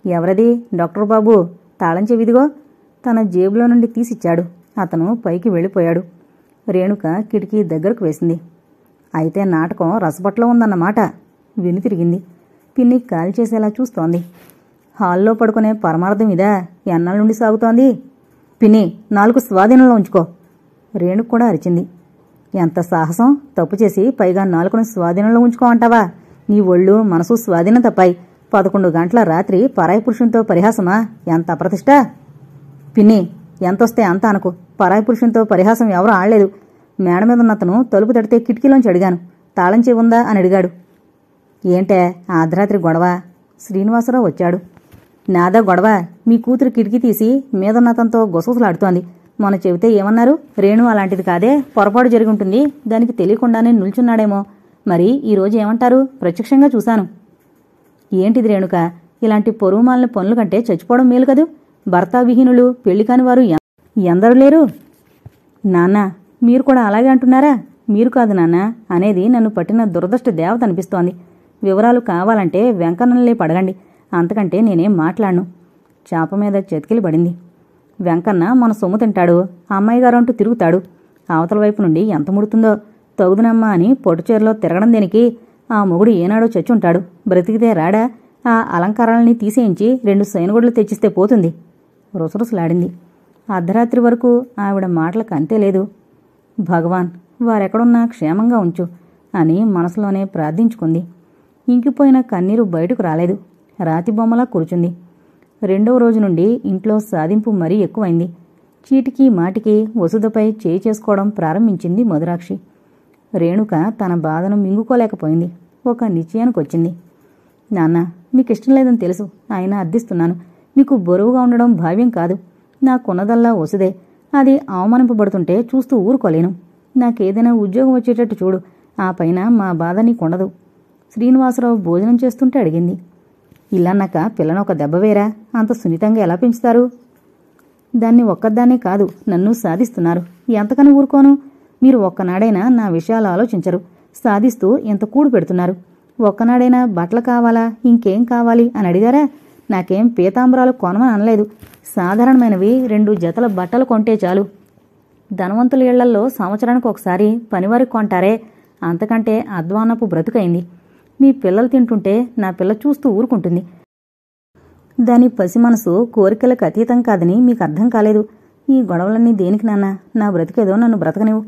ఎవరది? డాక్టర్ బాబు, తాళం చెవిదిగో. తన జేబులో నుండి తీసిచ్చాడు. అతను పైకి వెళ్ళిపోయాడు. రేణుక కిటికీ దగ్గరకు వేసింది. అయితే నాటకం రసపట్లో ఉందన్నమాట. వెనుతిరిగింది. పిన్ని కాల్ చేసేలా చూస్తోంది. హాల్లో పడుకునే పరమార్థం ఇదా? ఎన్నాళ్ళ నుండి సాగుతోంది? పిన్ని, 4 స్వాధీనంలో ఉంచుకో. రేణుకు కూడా అరిచింది. ఎంత సాహసం! తప్పు చేసి పైగా 4ను స్వాధీనంలో ఉంచుకో అంటావా? నీ ఒళ్ళు మనసు స్వాధీనం తప్పాయి. 11 గంటల రాత్రి పరాయి పురుషునితో పరిహాసమా? ఎంత అప్రతిష్ట! పిన్ని, ఎంతొస్తే అంత అనకు. పరాయి పురుషునితో పరిహాసం ఎవరూ ఆడలేదు. మేడ మీద ఉన్నతను తలుపు తడితే కిటికీలోంచి అడిగాను. తాళం చెవి ఉందా అని అడిగాడు. ఏంటే అర్ధరాత్రి గొడవ? శ్రీనివాసరావు వచ్చాడు. నాదా గొడవ? మీ కూతురు కిటికీ తీసి మీదున్నతంతో గుసగుసలాడుతోంది. మొన్న చెబితే ఏమన్నారు? రేణు అలాంటిది కాదే, పొరపాటు జరిగి ఉంటుంది, దానికి తెలియకుండానే నిల్చున్నాడేమో. మరి ఈరోజు ఏమంటారు? ప్రత్యక్షంగా చూశాను. ఏంటిది రేణుక? ఇలాంటి పొరుగుమాలిన పనుల కంటే చచ్చిపోవడం మేలు కదూ. భర్త విహీనులు, పెళ్లికాని వారు ఎందరు లేరు? నాన్న, మీరు కూడా అలాగే అంటున్నారా? మీరు కాదు నాన్న అనేది. నన్ను పట్టిన దురదృష్ట దేవత అనిపిస్తోంది. వివరాలు కావాలంటే వెంకన్నలే పడగండి, అంతకంటే నేనేం మాట్లాడను. చాప మీద చెతికిలి పడింది. వెంకన్న మన సొమ్ము తింటాడు, అమ్మాయిగారు అంటూ తిరుగుతాడు. అవతల వైపు నుండి ఎంత ముడుతుందో. తగుదునమ్మా అని పొట్టుచీరలో తిరగడం దేనికి? ఆ మొగుడు ఏనాడో చచ్చుంటాడు, బ్రతికితే రాడా? ఆ అలంకారాలని తీసేయించి 2 సైనగుడ్లు తెచ్చిస్తే పోతుంది. రుసరుసలాడింది. అర్ధరాత్రి వరకు ఆవిడ మాటలకు అంతే లేదు. భగవాన్, వారెక్కడున్నా క్షేమంగా ఉంచు అని మనసులోనే ప్రార్థించుకుంది. ఇంకిపోయిన కన్నీరు బయటకు రాలేదు. రాతి బొమ్మలా కూర్చుంది. 2వ రోజు నుండి ఇంట్లో సాధింపు మరీ ఎక్కువైంది. చీటికి మాటికి వసుధపై చేయి చేసుకోవడం ప్రారంభించింది మధురాక్షి. రేణుక తన బాధను మింగుకోలేకపోయింది. ఒక నిశ్చయానికొచ్చింది. నాన్న, మీకిష్టం లేదని తెలుసు, అయినా అర్థిస్తున్నాను. మీకు బరువుగా ఉండడం భావ్యం కాదు. నాకున్నదల్లా వసుదే. అది అవమానింపబడుతుంటే చూస్తూ ఊరుకోలేను. నాకేదైనా ఉద్యోగం వచ్చేటట్టు చూడు, ఆ పైన మా బాధ నీకుండదు. శ్రీనివాసరావు భోజనం చేస్తుంటే అడిగింది. ఇల్లన్నాక పిల్లను ఒక దెబ్బ వేరా? అంత సున్నితంగా ఎలా పెంచుతారు? దాన్ని ఒక్కదాన్నే కాదు, నన్ను సాధిస్తున్నారు. ఎంతకని ఊరుకోను? మీరు ఒక్కనాడైనా నా విషయాలు ఆలోచించరు. సాధిస్తూ ఇంత కూడు పెడుతున్నారు. ఒక్కనాడైనా బట్టలు కావాలా, ఇంకేం కావాలి అని అడిగారా? నాకేం పీతాంబరాలు కొనమని అనలేదు. సాధారణమైనవి 2 జతల బట్టలు కొంటే చాలు. ధనవంతుల ఇళ్లల్లో సంవత్సరానికి ఒకసారి పనివారికి కొంటారే, అంతకంటే అధ్వానపు బ్రతుకైంది. మీ పిల్లలు తింటుంటే నా పిల్ల చూస్తూ ఊరుకుంటుంది. దాని పసి మనసు కోరికలకు అతీతం కాదని మీకు అర్థం కాలేదు. ఈ గొడవలన్నీ దేనికి నాన్న? నా బ్రతికేదో నన్ను బ్రతకనివ్వు.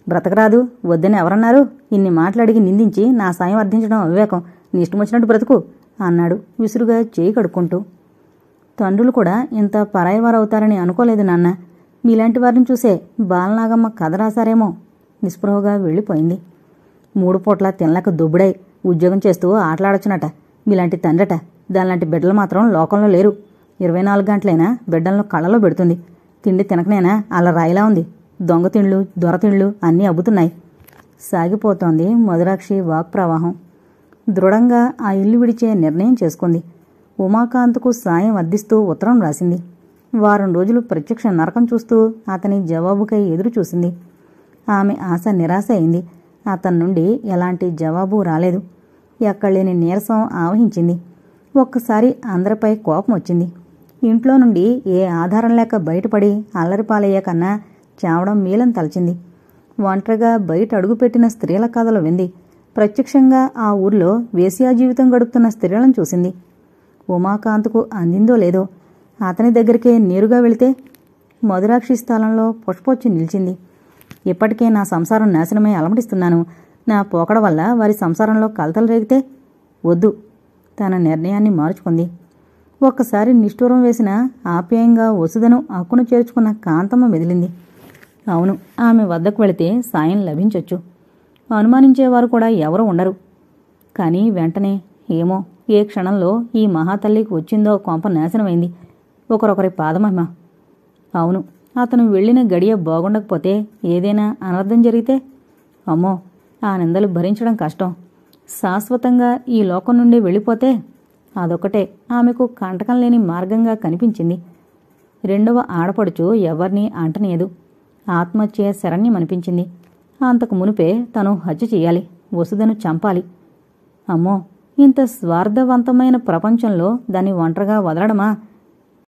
బ్రతకరాదు, వద్దని ఎవరన్నారు? ఇన్ని మాట్లాడిగి నిందించి నా సాయం అర్థించడం అవివేకం. నీ ఇష్టం వచ్చినట్టు బ్రతుకు అన్నాడు విసురుగా చేయి కడుక్కుంటూ. తండ్రులు కూడా ఇంత పరాయివారవుతారని అనుకోలేదు నాన్న. మీలాంటి వారిని చూసే బాలనాగమ్మ కథ రాశారేమో. నిస్పృహగా వెళ్ళిపోయింది. 3 పూట్ల తినలేక దుబ్బుడై ఉద్యోగం చేస్తూ ఆటలాడొచ్చునట. మీలాంటి తండ్రట. దానిలాంటి బిడ్డలు మాత్రం లోకంలో లేరు. 24 గంటలైనా బిడ్డలను కళ్ళలో పెడుతుంది. తిండి తినకనైనా అలా రాయిలా ఉంది. దొంగ తిండ్లు, దొరతిండ్లు అన్నీ అబ్బుతున్నాయి. సాగిపోతోంది మధురాక్షి వాక్ ప్రవాహం. దృఢంగా ఆ ఇల్లు విడిచే నిర్ణయం చేసుకుంది. ఉమాకాంత్కు సాయం అద్దిస్తూ ఉత్తరం రాసింది. వారం రోజులు ప్రత్యక్ష నరకం చూస్తూ అతని జవాబుకై ఎదురు చూసింది. ఆమె ఆశ నిరాశ అయింది. అతని నుండి ఎలాంటి జవాబు రాలేదు. ఎక్కడలేని నీరసం ఆవహించింది. ఒక్కసారి అందరిపై కోపం వచ్చింది. ఇంట్లో నుండి ఏ ఆధారం లేక బయటపడి అల్లరిపాలయ్యే కన్నా చావడం మేలని తలచింది. ఒంటరిగా బయట అడుగుపెట్టిన స్త్రీల కథలు వింది. ప్రత్యక్షంగా ఆ ఊర్లో వేశ్యా జీవితం గడుపుతున్న స్త్రీలను చూసింది. ఉమాకాంత్కు అందిందో లేదో అతని దగ్గరికే నేరుగా వెళితే మధురాక్షి స్థలంలో పుష్పొచ్చి నిలిచింది. ఇప్పటికే నా సంసారం నాశనమై అలమటిస్తున్నాను. నా పోకడ వల్ల వారి సంసారంలో కలతలు రేగితే వద్దు. తన నిర్ణయాన్ని మార్చుకుంది. ఒక్కసారి నిష్ఠూరం వేసిన ఆప్యాయంగా వసుధను అక్కును చేర్చుకున్న కాంతమ్మ మెదిలింది. అవును, ఆమె వద్దకు వెళితే సాయం లభించొచ్చు. అనుమానించేవారు కూడా ఎవరూ ఉండరు. కానీ వెంటనే ఏమో ఏ క్షణంలో ఈ మహాతల్లికి వచ్చిందో కొంప నాశనమైంది. ఒకరొకరి పాదమహిమ. అవును, అతను వెళ్లిన గడియ బాగుండకపోతే ఏదైనా అనర్థం జరిగితే అమ్మో, ఆ నిందలు భరించడం కష్టం. శాశ్వతంగా ఈ లోకం నుండి వెళ్ళిపోతే అదొక్కటే ఆమెకు కంటకం లేని మార్గంగా కనిపించింది. 2వ ఆడపడుచు ఎవరినీ అంటనీయదు. ఆత్మహత్య శరణ్యమనిపించింది. అంతకు మునిపే తను హత్య చెయ్యాలి, వసుధను చంపాలి. అమ్మో, ఇంత స్వార్థవంతమైన ప్రపంచంలో దాన్ని ఒంటరిగా వదలడమా?